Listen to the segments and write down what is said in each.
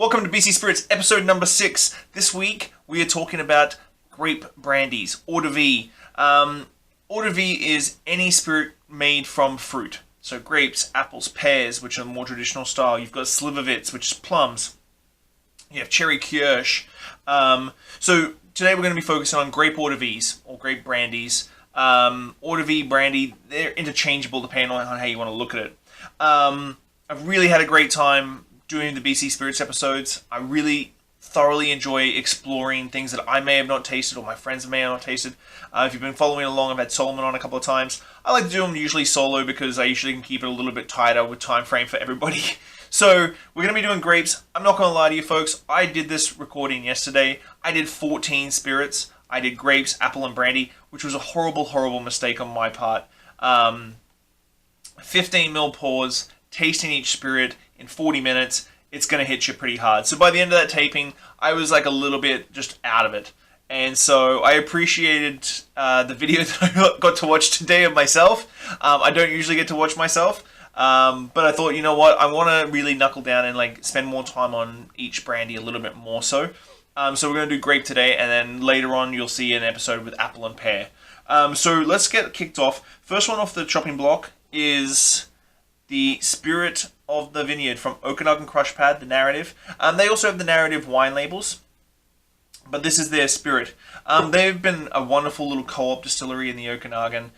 Welcome to BC Spirits, episode number 6. This week, we are talking about grape brandies, eau de vie. Eau de vie is any spirit made from fruit. So grapes, apples, pears, which are more traditional style. You've got slivovitz, which is plums. You have cherry kirsch. So today we're going to be focusing on grape eau de vies, or grape brandies. Eau de vie, brandy, they're interchangeable depending on how you want to look at it. I've really had a great time doing the BC Spirits episodes. I really thoroughly enjoy exploring things that I may have not tasted or my friends may have not tasted. If you've been following along, I've had Solomon on a couple of times. I like to do them usually solo because I usually can keep it a little bit tighter with time frame for everybody. So we're going to be doing grapes. I'm not going to lie to you folks. I did this recording yesterday. I did 14 spirits. I did grapes, apple, and brandy, which was a horrible, horrible mistake on my part. 15 ml pours, tasting each spirit in 40 minutes, it's going to hit you pretty hard. So by the end of that taping, I was like a little bit just out of it. And so I appreciated the video that I got to watch today of myself. I don't usually get to watch myself. But I thought, you know what, I want to really knuckle down and like spend more time on each brandy a little bit more so. So we're going to do grape today, and then later on you'll see an episode with apple and pear. So let's get kicked off. First one off the chopping block is the Spirit of the Vineyard from Okanagan Crush Pad, the Narrative. They also have the Narrative wine labels, but this is their Spirit. They've been a wonderful little co-op distillery in the Okanagan.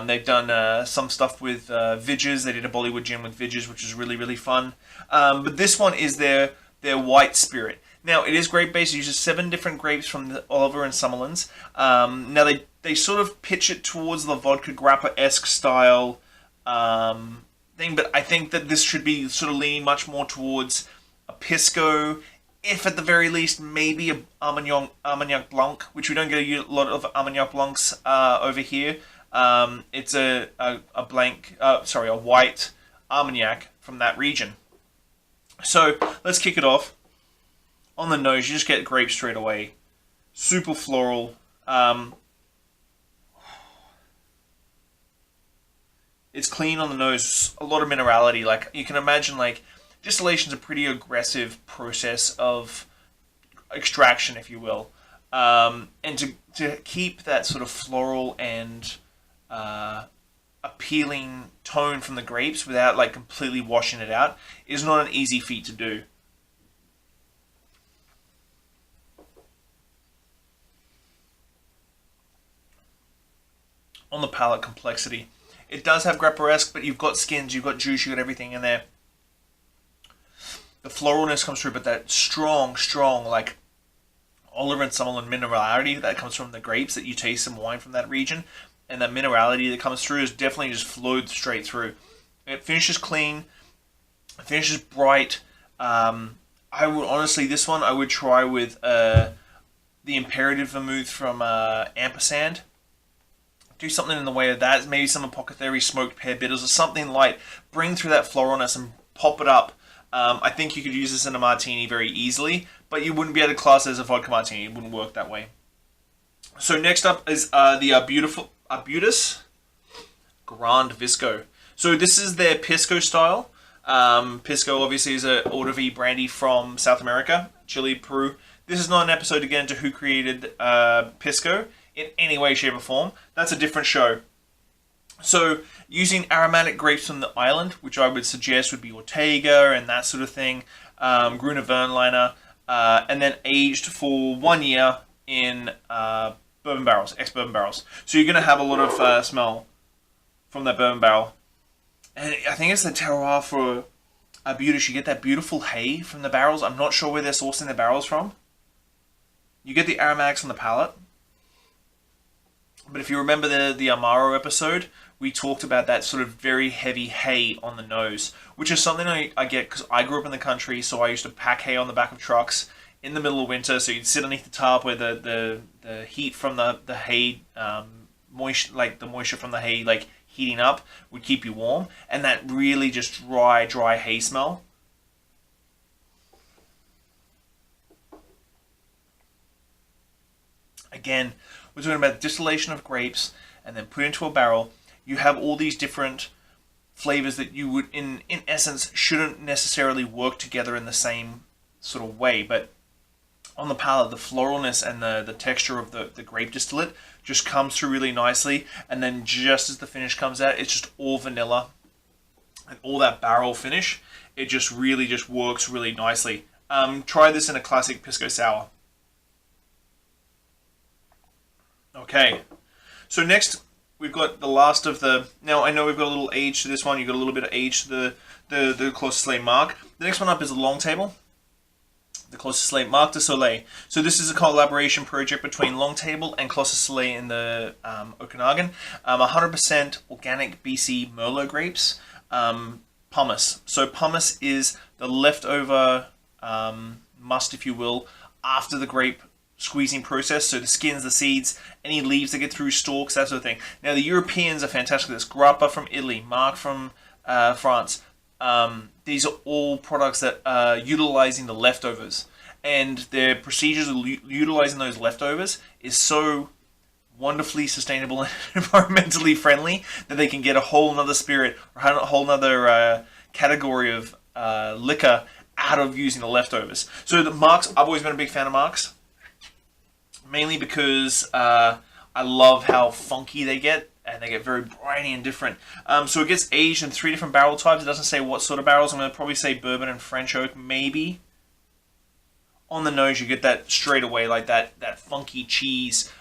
They've done some stuff with Vidges. They did a Bollywood gin with Vidges, which is really, really fun. But this one is their white Spirit. Now, it is grape-based. It uses 7 different grapes from the Oliver and Summerlands. Now, they sort of pitch it towards the vodka grappa-esque style thing, but I think that this should be sort of leaning much more towards a pisco, if at the very least, maybe a Armagnac Blanc, which we don't get a lot of Armagnac Blancs over here. It's a white Armagnac from that region. So, let's kick it off. On the nose, you just get grape straight away. Super floral. It's clean on the nose. A lot of minerality. Like you can imagine, like distillation's a pretty aggressive process of extraction, if you will. And to keep that sort of floral and appealing tone from the grapes without like completely washing it out is not an easy feat to do. On the palate, complexity. It does have grappa-esque, but you've got skins, you've got juice, you've got everything in there. The floralness comes through, but that strong, like Oliver and Summerland minerality that comes from the grapes that you taste in wine from that region, and that minerality that comes through is definitely just flowed straight through. It finishes clean, it finishes bright. I would honestly, this one I would try with the Imperative Vermouth from Ampersand. Do something in the way of that, maybe some Apothecary smoked pear bitters or something light. Bring through that floralness and pop it up. I think you could use this in a martini very easily, but you wouldn't be able to class it as a vodka martini. It wouldn't work that way. So next up is the Arbutus Grand Visco. So this is their Pisco style. Pisco obviously is a eau de vie brandy from South America, Chile, Peru. This is not an episode to get into who created Pisco in any way, shape, or form. That's a different show. So, using aromatic grapes from the island, which I would suggest would be Ortega and that sort of thing, Gruner Veltliner, and then aged for 1 year in bourbon barrels, ex-bourbon barrels. So you're going to have a lot of smell from that bourbon barrel. And I think it's the terroir for Arbutus. You get that beautiful hay from the barrels. I'm not sure where they're sourcing the barrels from. You get the aromatics on the palate. But if you remember the Amaro episode, we talked about that sort of very heavy hay on the nose, which is something I get because I grew up in the country, so I used to pack hay on the back of trucks in the middle of winter, so you'd sit underneath the tarp where the heat from the hay, the moisture from the hay, like heating up, would keep you warm, and that really just dry hay smell. Again, we're talking about distillation of grapes and then put into a barrel. You have all these different flavors that you would, in essence, shouldn't necessarily work together in the same sort of way, but on the palate, the floralness and the texture of the grape distillate just comes through really nicely, and then just as the finish comes out, it's just all vanilla and all that barrel finish. It just really just works really nicely. Try this in a classic pisco sour. Okay, so next we've got the last of the. Now I know we've got a little age to this one. You've got a little bit of age to the Clos Soleil Marc. The next one up is the Longtable. The Clos Soleil Marc de Soleil. So this is a collaboration project between Longtable and Clos Soleil in the Okanagan. 100% organic BC Merlot grapes. Pumice. So pumice is the leftover must, if you will, after the grape squeezing process. So the skins, the seeds, any leaves that get through stalks, that sort of thing. Now the Europeans are fantastic at this. Grape from Italy, Marc from France. These are all products that are utilizing the leftovers, and their procedures of utilizing those leftovers is so wonderfully sustainable and environmentally friendly that they can get a whole nother spirit or a whole nother category of liquor out of using the leftovers. So the Marcs, I've always been a big fan of Marcs, mainly because I love how funky they get, and they get very briny and different. So it gets aged in 3 different barrel types. It doesn't say what sort of barrels. I'm going to probably say bourbon and French oak, maybe. On the nose, you get that straight away, like that funky cheese.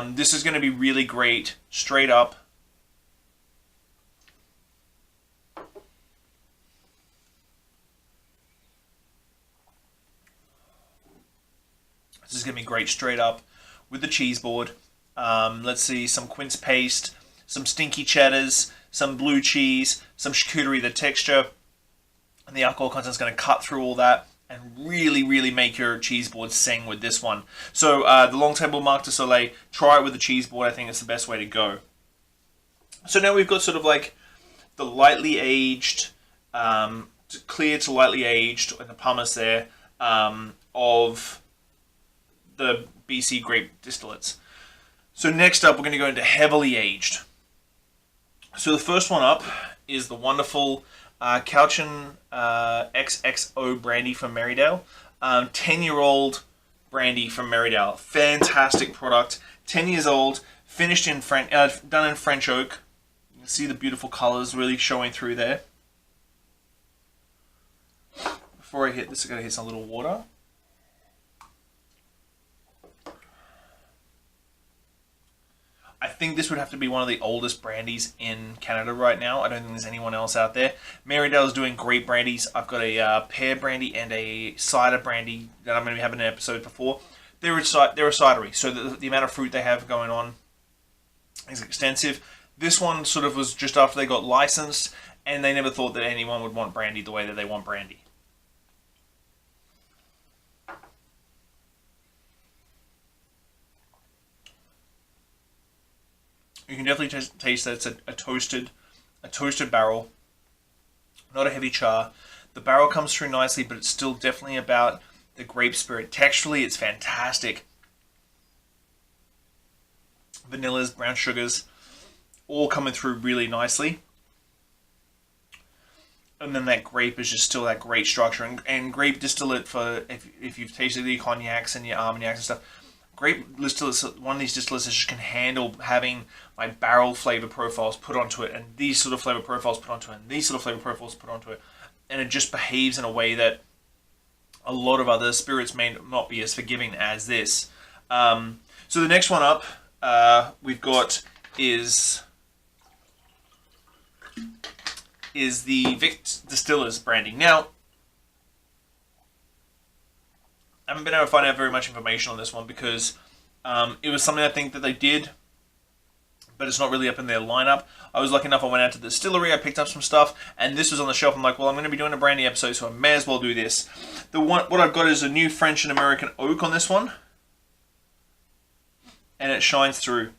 This is going to be really great, straight up. This is going to be great straight up with the cheese board. Let's see, some quince paste, some stinky cheddars, some blue cheese, some charcuterie. The texture and the alcohol content is going to cut through all that and really, really make your cheese board sing with this one. So the Longtable Marc de Soleil, try it with the cheese board. I think it's the best way to go. So now we've got sort of like the lightly aged, clear to lightly aged, and the pumice there, of the BC grape distillates. So next up, we're going to go into heavily aged. So the first one up is the wonderful Cauchin XXO Brandy from Merridale. 10-year-old brandy from Merridale. Fantastic product. 10 years old, finished in done in French oak. You can see the beautiful colors really showing through there. Before I hit this, I'm going to hit some little water. I think this would have to be one of the oldest brandies in Canada right now. I don't think there's anyone else out there. Merridale is doing great brandies. I've got a pear brandy and a cider brandy that I'm going to be having an episode before. They're a cidery, so the amount of fruit they have going on is extensive. This one sort of was just after they got licensed, and they never thought that anyone would want brandy the way that they want brandy. You can definitely taste that it's a toasted barrel, not a heavy char. The barrel comes through nicely, but it's still definitely about the grape spirit. Texturally, it's fantastic. Vanillas, brown sugars, all coming through really nicely. And then that grape is just still that great structure. And grape distillate, for if you've tasted the cognacs and your Armagnacs and stuff, grape distillates, one of these distillates just can handle having like barrel flavor profiles put onto it, and these sort of flavor profiles put onto it, and these sort of flavor profiles put onto it, and it just behaves in a way that a lot of other spirits may not be as forgiving as this. So the next one up we've got is the Vic Distillers Brandy. Now, I haven't been able to find out very much information on this one because it was something I think that they did, but it's not really up in their lineup. I was lucky enough, I went out to the distillery, I picked up some stuff, and this was on the shelf. I'm like, well, I'm going to be doing a brandy episode, so I may as well do this. What I've got is a new French and American oak on this one, and it shines through.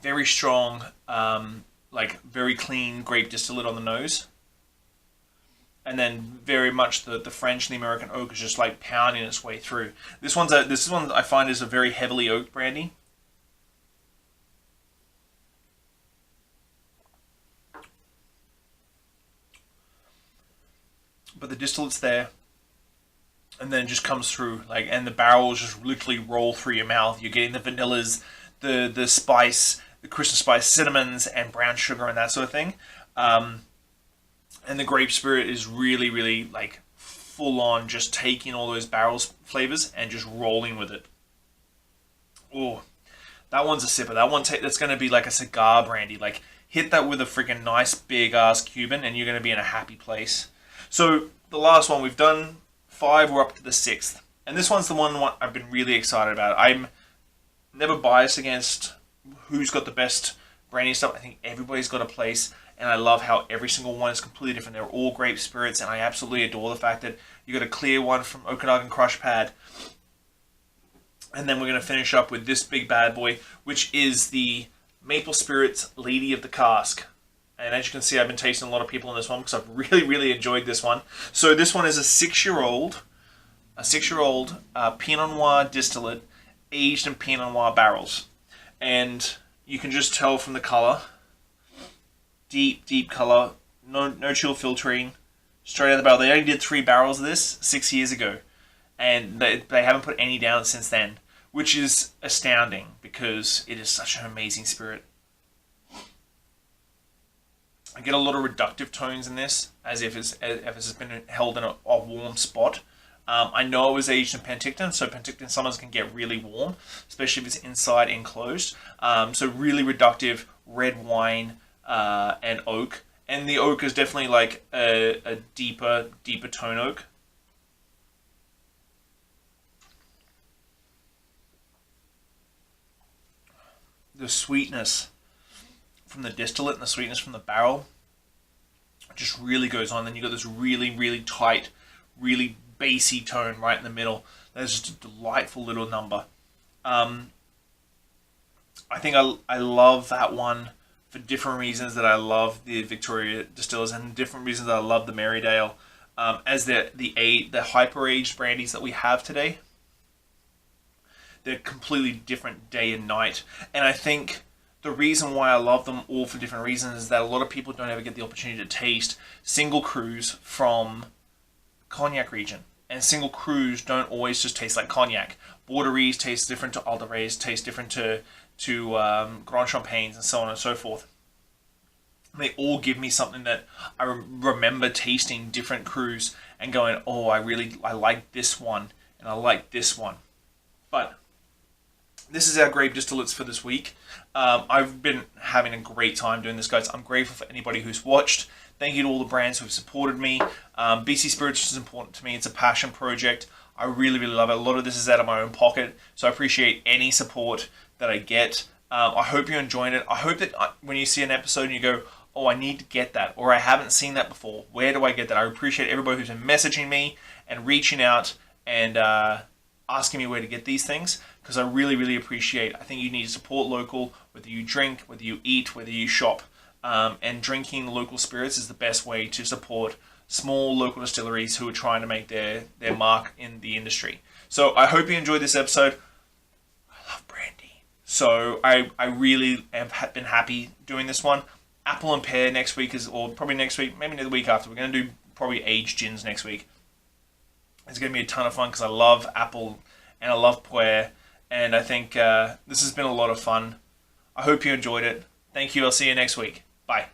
Very strong, like very clean grape distillate on the nose. And then very much the French and the American oak is just like pounding its way through. This one I find is a very heavily oaked brandy. but the distillate's there, and then it just comes through, like, and the barrels just literally roll through your mouth. You're getting the vanillas, the spice, the Christmas spice, cinnamons, and brown sugar and that sort of thing. And the grape spirit is really, really like full on, just taking all those barrels flavors and just rolling with it. Oh, that one's a sipper. That one that's going to be like a cigar brandy. Like, hit that with a freaking nice big ass Cuban, and you're going to be in a happy place. So the last one, we've done 5. We're up to the 6th, and this one's the one I've been really excited about. I'm never biased against who's got the best brandy stuff. I think everybody's got a place, and I love how every single one is completely different. They're all grape spirits, and I absolutely adore the fact that you got a clear one from Okanagan Crush Pad. And then we're going to finish up with this big bad boy, which is the Maple Spirits Lady of the Cask. And as you can see, I've been tasting a lot of people on this one because I've really, really enjoyed this one. So this one is a 6-year-old Pinot Noir distillate aged in Pinot Noir barrels. And you can just tell from the color, deep, deep color, no chill filtering, straight out of the barrel. They only did 3 barrels of this 6 years ago, and they haven't put any down since then, which is astounding because it is such an amazing spirit. I get a lot of reductive tones in this, as if it's been held in a warm spot. I know it was aged in Penticton, so Penticton summers can get really warm, especially if it's inside enclosed. So really reductive red wine and oak. And the oak is definitely like a deeper tone oak. The sweetness from the distillate and the sweetness from the barrel just really goes on. Then you got this really, really tight, really bassy tone right in the middle. That's just a delightful little number. I think I love that one for different reasons that I love the Victoria distillers, and different reasons that I love the Merridale, as the hyper aged brandies that we have today. They're completely different day and night, and I think the reason why I love them all for different reasons is that a lot of people don't ever get the opportunity to taste single crus from cognac region, and single crus don't always just taste like cognac. Borderies taste different to Alderais, taste different to Grand Champagnes, and so on and so forth. They all give me something that I remember tasting different crus and going, oh, I like this one, and I like this one. But this is our grape distillates for this week. I've been having a great time doing this, guys. I'm grateful for anybody who's watched. Thank you to all the brands who have supported me. BC Spirits is important to me. It's a passion project. I really, really love it. A lot of this is out of my own pocket, so I appreciate any support that I get. I hope you're enjoying it. I hope that when you see an episode and you go, oh, I need to get that, or I haven't seen that before, where do I get that? I appreciate everybody who's been messaging me and reaching out and asking me where to get these things, because I really, really appreciate. I think you need to support local, whether you drink, whether you eat, whether you shop. And drinking local spirits is the best way to support small local distilleries who are trying to make their mark in the industry. So I hope you enjoyed this episode. I love brandy. So I really have been happy doing this one. Apple and pear next week, or probably next week, maybe the week after. We're going to do probably aged gins next week. It's going to be a ton of fun because I love apple and I love pear. And I think this has been a lot of fun. I hope you enjoyed it. Thank you. I'll see you next week. Bye.